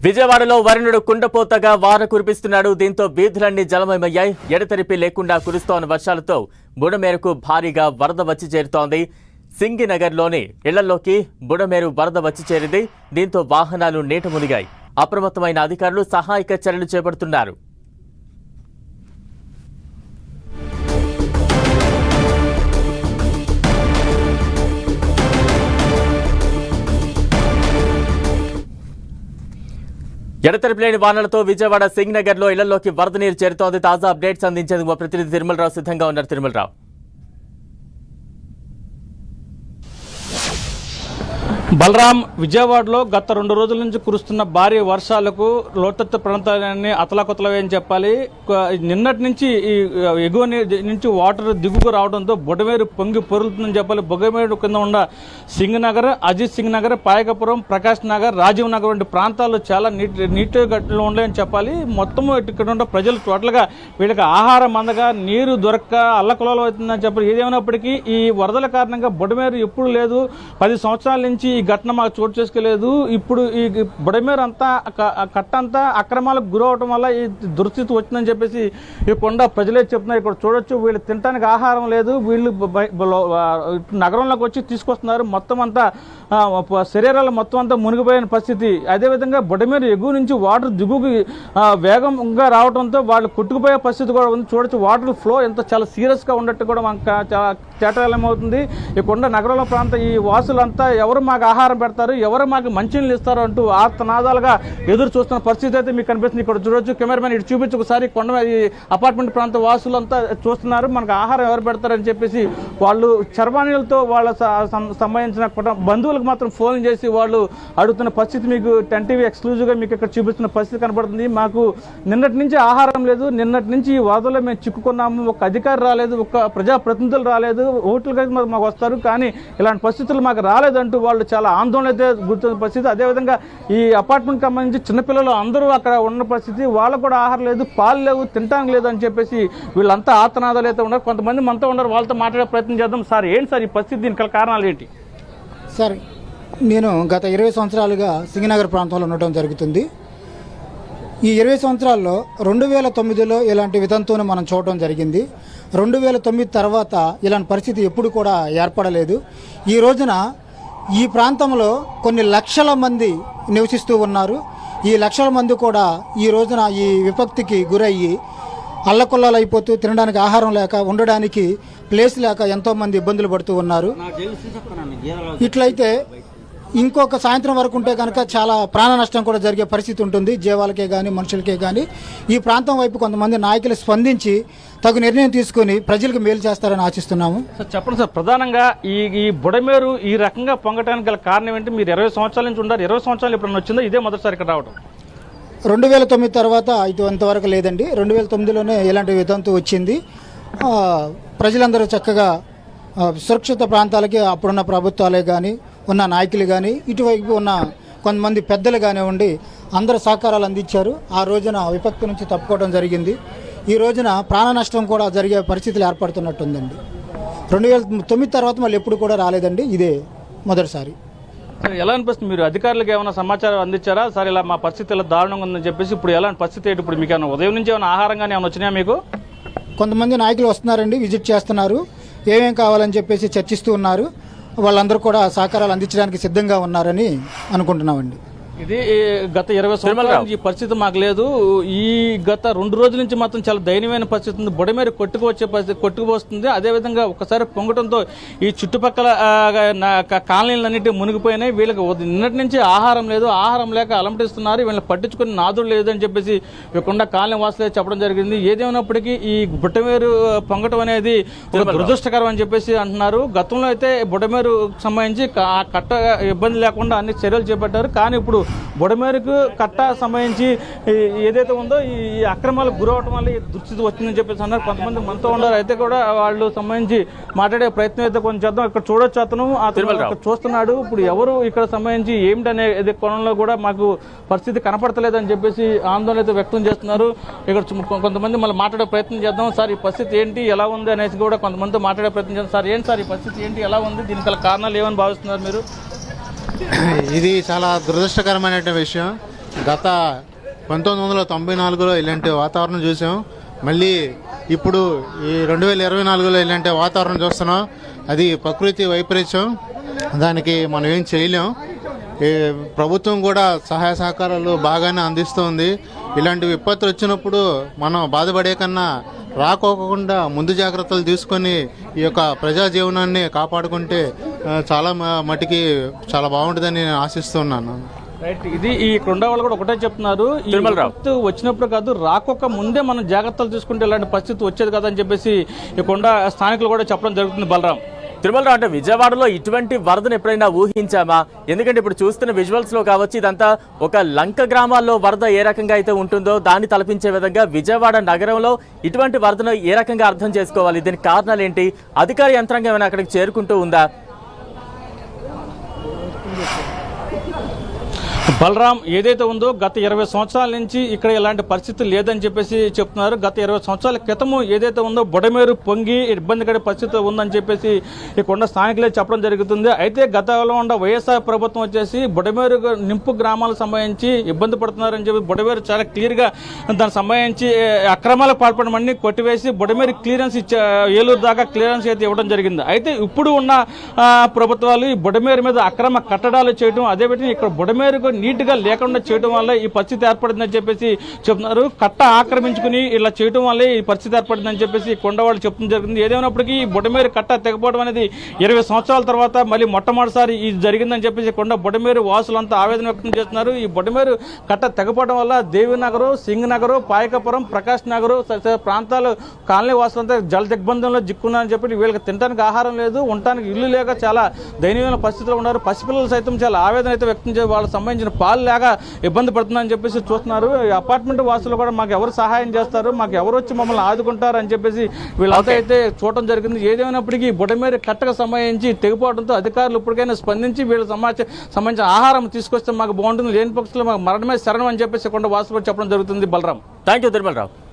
విజయవాడలో వరుణుడు కుండపోతగా వాన కురిపిస్తున్నాడు. దీంతో వీధులన్నీ జలమయమయ్యాయి. ఎడతెరిపి లేకుండా కురుస్తోన్న వర్షాలతో బుడమేరుకు భారీగా వరద వచ్చి చేరుతోంది. సింగినగర్లోని ఇళ్లలోకి బుడమేరు వరద వచ్చి చేరింది. దీంతో వాహనాలు నీట మునిగాయి. అప్రమత్తమైన అధికారులు సహాయక చర్యలు చేపడుతున్నారు. ఎడతెరిపి లేని వానలతో విజయవాడ సింగ్నగర్లో ఇళ్లలోకి వరద నీరు చేరుతోంది. తాజా అప్డేట్స్ అందించేందుకు మా ప్రతినిధి తిరుమలరావు సిద్ధంగా ఉన్నారు. తిరుమలరావు, బలరాం, విజయవాడలో గత 2 రోజుల నుంచి కురుస్తున్న భారీ వర్షాలకు లోతట్టు ప్రాంతాలన్నీ అతలాకుతలమని చెప్పాలి. నిన్నటి నుంచి ఈ ఎగువ నుంచి వాటర్ దిగుకు రావడంతో బుడమేరు పొంగి పొరులుతుందని చెప్పాలి. బుడమేరు కింద ఉన్న సింగ్ నగర్, అజిత్ సింగ్ నగర్, పాయకపురం, ప్రకాష్ నగర్, రాజీవ్ నగర్ వంటి ప్రాంతాల్లో చాలా నీటి గట్టులు ఉన్నాయని చెప్పాలి. మొత్తం ఇక్కడ ఉన్న ప్రజలు టోటల్గా వీళ్ళకి ఆహారం అందగా నీరు దొరక్క అల్లకలోలం అవుతుందని చెప్పాలి. ఏదేమైనప్పటికీ ఈ వరదల కారణంగా బుడమేరు ఎప్పుడు లేదు, 10 సంవత్సరాల నుంచి ఈ ఘటన మాకు చోటు చేసుకోలేదు. ఇప్పుడు ఈ బుడమేరు అంతా కట్టంతా అక్రమాలకు గురవటం వల్ల ఈ దుస్థితి వచ్చిందని చెప్పేసి ఈ కొండ ప్రజలే చెప్తున్నారు. ఇక్కడ చూడొచ్చు, వీళ్ళు తినడానికి ఆహారం లేదు. వీళ్ళు నగరంలోకి వచ్చి తీసుకొస్తున్నారు. మొత్తం అంతా శరీరాలు మొత్తం అంతా మునిగిపోయిన పరిస్థితి. అదేవిధంగా బుడమేరు ఎగువ నుంచి వాటర్ దిగుకి వేగంగా రావడంతో వాళ్ళు కొట్టుకుపోయే పరిస్థితి కూడా ఉంది. చూడొచ్చు, వాటర్ ఫ్లో ఎంత చాలా సీరియస్గా ఉన్నట్టు కూడా మనకు చాలా తేటమవుతుంది. ఈ కొండ నగరంలో ప్రాంతం ఈ వాసులంతా ఎవరు మాకు ఆహారం పెడతారు, ఎవరు మాకు మంచినీళ్ళు ఇస్తారు అంటూ ఆర్తనాదాలుగా ఎదురు చూస్తున్న పరిస్థితి అయితే మీకు కనిపిస్తుంది. ఇక్కడ చూడొచ్చు, కెమెరామెన్ ఇటు చూపించి ఒకసారి కొండ ఈ అపార్ట్మెంట్ ప్రాంత వాసులంతా చూస్తున్నారు. మనకు ఆహారం ఎవరు పెడతారని చెప్పేసి వాళ్ళు చర్వాణీలతో వాళ్ళ సంబంధించిన బంధువులకు మాత్రం ఫోన్ చేసి వాళ్ళు అడుగుతున్న పరిస్థితి మీకు 10 టీవీ ఎక్స్క్లూజివ్గా మీకు ఇక్కడ చూపిస్తున్న పరిస్థితి కనబడుతుంది. మాకు నిన్నటి నుంచి ఆహారం లేదు, నిన్నటి నుంచి ఈ వరదలో మేము చిక్కుకున్నాము, ఒక అధికారి రాలేదు, ఒక ప్రజాప్రతినిధులు రాలేదు, ఓట్లుగా మాకు వస్తారు కానీ ఇలాంటి పరిస్థితులు మాకు రాలేదంటూ వాళ్ళు చాలా ఆందోళన అయితే గుర్తున్న పరిస్థితి. అదేవిధంగా ఈ అపార్ట్మెంట్కి సంబంధించి చిన్నపిల్లలు అందరూ అక్కడ ఉన్న పరిస్థితి. వాళ్ళకు కూడా ఆహారం లేదు, పాలు లేవు, తినడానికి లేదు అని చెప్పేసి వీళ్ళంతా ఆతనాదాలు అయితే ఉన్నారు. కొంతమంది మనతో ఉన్నారు, వాళ్ళతో మాట్లాడే ప్రయత్నం చేద్దాం. సార్, ఏంటి సార్ ఈ పరిస్థితి, దీనికి కారణాలు ఏంటి? సార్, నేను గత 20 సంవత్సరాలుగా సింగనగర్ ప్రాంతంలో ఉండటం జరుగుతుంది. ఈ 20 సంవత్సరాల్లో 2009లో ఇలాంటి విధంతోనే మనం చూడటం జరిగింది. 2009 తర్వాత ఇలాంటి పరిస్థితి ఎప్పుడు కూడా ఏర్పడలేదు. ఈ రోజున ఈ ప్రాంతంలో కొన్ని లక్షల మంది నివసిస్తూ ఉన్నారు. ఈ లక్షల మంది కూడా ఈ రోజున ఈ విపత్తికి గురయ్యి అల్లకొల్లలైపోతూ తినడానికి ఆహారం లేక, ఉండడానికి ప్లేస్ లేక ఎంతోమంది ఇబ్బందులు పడుతూ ఉన్నారు. ఇట్లయితే ఇంకొక సాయంత్రం వరకు ఉంటే కనుక చాలా ప్రాణ నష్టం కూడా జరిగే పరిస్థితి ఉంటుంది, జీవాలకే కానీ మనుషులకే కానీ. ఈ ప్రాంతం వైపు కొంతమంది నాయకులు స్పందించి తగు నిర్ణయం తీసుకుని ప్రజలకు మేలు చేస్తారని ఆశిస్తున్నాము. సార్, చెప్పండి సార్, ప్రధానంగా ఈ బుడమేరు ఈ రకంగా పొంగటానికి గల కారణం ఏంటి? మీరు 20 సంవత్సరాల నుంచి ఉన్నారు, 20 సంవత్సరాలు ఎప్పుడన్నా వచ్చిందో ఇదే మొదటిసారి ఇక్కడ రావడం? 2009 తర్వాత ఇది అంతవరకు లేదండి. 2009లోనే ఇలాంటి విధంతో వచ్చింది. ప్రజలందరూ చక్కగా సురక్షిత ప్రాంతాలకి అప్పుడున్న ప్రభుత్వాలే కానీ, ఉన్న నాయకులు కానీ, ఇటువైపు ఉన్న కొంతమంది పెద్దలు కానివ్వండి, అందరూ సహకారాలు అందించారు. ఆ రోజున విపత్తు నుంచి తప్పుకోవడం జరిగింది. ఈ రోజున ప్రాణ నష్టం కూడా జరిగే పరిస్థితులు ఏర్పడుతున్నట్టుందండి. 2009 తర్వాత మళ్ళీ ఎప్పుడు కూడా రాలేదండి, ఇదే మొదటిసారి. సార్, ఎలా అనిపిస్తుంది? మీరు అధికారులకు ఏమైనా సమాచారం అందించారా? సార్, ఇలా మా పరిస్థితి ఇలా దారుణంగా ఉందని చెప్పేసి. ఇప్పుడు ఎలాంటి పరిస్థితి ఏంటి? ఇప్పుడు మీకు ఏమైనా ఉదయం నుంచి ఏమైనా ఆహారం కానీ ఏమైనా వచ్చినాయా మీకు? కొంతమంది నాయకులు వస్తున్నారండి, విజిట్ చేస్తున్నారు, ఏమేం కావాలని చెప్పేసి చర్చిస్తూ ఉన్నారు. వాళ్ళందరూ కూడా సహకారాలు అందించడానికి సిద్ధంగా ఉన్నారని అనుకుంటున్నామండి. ఇది గత 20 సంవత్సరాల నుంచి ఈ పరిస్థితి మాకు లేదు. ఈ గత 2 రోజుల నుంచి మాత్రం చాలా దయనీయమైన పరిస్థితి ఉంది. బుడమేరు కొట్టుకుపోస్తుంది. అదేవిధంగా ఒకసారి పొంగటంతో ఈ చుట్టుపక్కల కాలనీలన్నింటి మునిగిపోయినాయి. వీళ్ళకి నిన్నటి నుంచి ఆహారం లేదు, ఆహారం లేక అలంటిస్తున్నారు. వీళ్ళని పట్టించుకుని నాదుడు లేదని చెప్పేసి ఇక్కడున్న కాలనీ వాసులే చెప్పడం జరిగింది. ఏదేమైనప్పటికీ ఈ బుడమేరు పొంగటం అనేది దురదృష్టకరం అని చెప్పేసి అంటున్నారు. గతంలో అయితే బుడమేరు సంబంధించి కట్ట ఇబ్బంది లేకుండా అన్ని చర్యలు చేపట్టారు. కానీ ఇప్పుడు బుడమేరుకు కట్ట సంబంధించి ఏదైతే ఉందో ఈ అక్రమాలకు గురవటం వల్ల ఈ దుస్థితి వచ్చిందని చెప్పేసి అన్నారు. కొంతమంది మనతో ఉన్నారు, అయితే కూడా వాళ్ళు సంబంధించి మాట్లాడే ప్రయత్నం అయితే కొంచెం చేద్దాం. ఇక్కడ చూడొచ్చు, అతను చూస్తున్నాడు. ఇప్పుడు ఎవరు ఇక్కడ సంబంధించి ఏమిటనే కోణంలో కూడా మాకు పరిస్థితి కనపడతలేదని చెప్పేసి ఆందోళన అయితే వ్యక్తం చేస్తున్నారు. ఇక్కడ కొంతమంది మళ్ళీ మాట్లాడే ప్రయత్నం చేద్దాం. సార్, ఈ పరిస్థితి ఏంటి, ఎలా ఉంది అనేసి కూడా కొంతమందితో మాట్లాడే ప్రయత్నం చేద్దాం. సార్, ఏంటి సార్ ఈ పరిస్థితి ఏంటి, ఎలా ఉంది, దీనికి గల కారణాలు ఏమని భావిస్తున్నారు మీరు? ఇది చాలా దురదృష్టకరమైన విషయం. గత 1994లో ఇలాంటి వాతావరణం చూసాం. మళ్ళీ ఇప్పుడు ఈ 2024లో ఇలాంటి వాతావరణం చూస్తున్నాం. అది ప్రకృతి వైపరీత్యం, దానికి మనం ఏం చేయలేం. ప్రభుత్వం కూడా సహాయ సహకారాలు బాగానే అందిస్తుంది. ఇలాంటి విపత్తులు వచ్చినప్పుడు మనం బాధపడే కన్నా రాకోకుండా ముందు జాగ్రత్తలు తీసుకొని ఈ యొక్క ప్రజా జీవనాన్ని కాపాడుకుంటే చాలా మటుకి చాలా బాగుంటుందని నేను ఆశిస్తున్నాను. రైట్, ఇది ఈ కొండ వాళ్ళు కూడా ఒకటే చెప్తున్నారు, ఈ విపత్తు వచ్చినప్పుడు కాదు రాకొక ముందే మనం జాగ్రత్తలు తీసుకుంటే ఇలాంటి పరిస్థితి వచ్చేది కదా అని చెప్పేసి ఈ కొండ స్థానికులు కూడా చెప్పడం జరుగుతుంది. బలరాం, తిరుమలరావు, అంటే విజయవాడలో ఇటువంటి వరదను ఎప్పుడైనా ఊహించామా? ఎందుకంటే ఇప్పుడు చూస్తున్న విజువల్స్ లో కావచ్చు, ఇదంతా ఒక లంక గ్రామాల్లో వరద ఏ రకంగా అయితే ఉంటుందో దాన్ని తలపించే విధంగా విజయవాడ నగరంలో ఇటువంటి వరదను ఏ రకంగా అర్థం చేసుకోవాలి? దీనికి కారణాలు ఏంటి? అధికార యంత్రాంగం ఏమైనా అక్కడికి చేరుకుంటూ ఉందా? బలరాం, ఏదైతే ఉందో గత 20 సంవత్సరాల నుంచి ఇక్కడ ఇలాంటి పరిస్థితి లేదని చెప్పేసి చెప్తున్నారు. గత 20 సంవత్సరాల క్రితము ఏదైతే ఉందో బుడమేరు పొంగి ఇబ్బందికర పరిస్థితి ఉందని చెప్పేసి ఈ కొండ స్థానికులే చెప్పడం జరుగుతుంది. అయితే గతంలో ఉన్న వైఎస్ఆర్ ప్రభుత్వం వచ్చేసి బుడమేరు నింపు గ్రామాలకు సంబంధించి ఇబ్బంది పడుతున్నారని చెప్పి బుడమేరు చాలా క్లియర్గా దానికి సంబంధించి అక్రమాలకు పాల్పడమని కొట్టివేసి బుడమేరు క్లియరెన్స్ ఇచ్చే ఏలూరు దాకా క్లియరెన్స్ అయితే ఇవ్వడం జరిగింది. అయితే ఇప్పుడు ఉన్న ప్రభుత్వాలు ఈ బుడమేరు మీద అక్రమ కట్టడాలు చేయడం, అదేవిధంగా ఇక్కడ బుడమేరుకు నీట్గా లేకుండా చేయడం వల్ల ఈ పరిస్థితి ఏర్పడిందని చెప్పేసి చెప్తున్నారు. కట్ట ఆక్రమించుకుని ఇలా చేయడం వల్లే ఈ పరిస్థితి ఏర్పడిందని చెప్పేసి కొండవాళ్ళు చెప్తుంది జరిగింది. ఏదేమైనప్పటికీ ఈ బుడమేరు కట్ట తెగపోవడం అనేది 20 సంవత్సరాల తర్వాత మళ్ళీ మొట్టమొదటిసారి ఇది జరిగిందని చెప్పేసి కొండ బుడమేరు వాసులంతా ఆవేదన వ్యక్తం చేస్తున్నారు. ఈ బుడమేరు కట్ట తెగపోవడం వల్ల దేవినగరు, సింగ్ నగరు, పాయకపురం, ప్రకాష్ నగరు ప్రాంతాలు కాలనీ వాసులంతా జల దిగ్బంధంలో చిక్కున్నారని చెప్పి వీళ్ళకి తినడానికి ఆహారం లేదు, ఉండటానికి ఇల్లు లేక చాలా దయనీయమైన పరిస్థితిలో ఉన్నారు. పసిపిల్లలు సైతం చాలా ఆవేదన అయితే వ్యక్తం చేసి వాళ్ళకి సంబంధించిన పాలు లేక ఇబ్బంది పడుతుందని చెప్పేసి చూస్తున్నారు. ఈ అపార్ట్మెంట్ వాసులు కూడా మాకు ఎవరు సహాయం చేస్తారు, మాకు ఎవరు వచ్చి మమ్మల్ని ఆదుకుంటారు అని చెప్పేసి వీళ్ళంతా అయితే చూడటం జరిగింది. ఏదేమైనప్పటికీ బుడమేరు కట్టకు సంబంధించి తెగిపోవడంతో అధికారులు ఇప్పటికైనా స్పందించి వీళ్ళ సంబంధించిన ఆహారం తీసుకొస్తే మాకు బాగుంటుంది, లేని పక్షులు మాకు మరణమే శరణం అని చెప్పేసి కొండ వాసులు చెప్పడం జరుగుతుంది. Balaram, thank you Tirumalarao.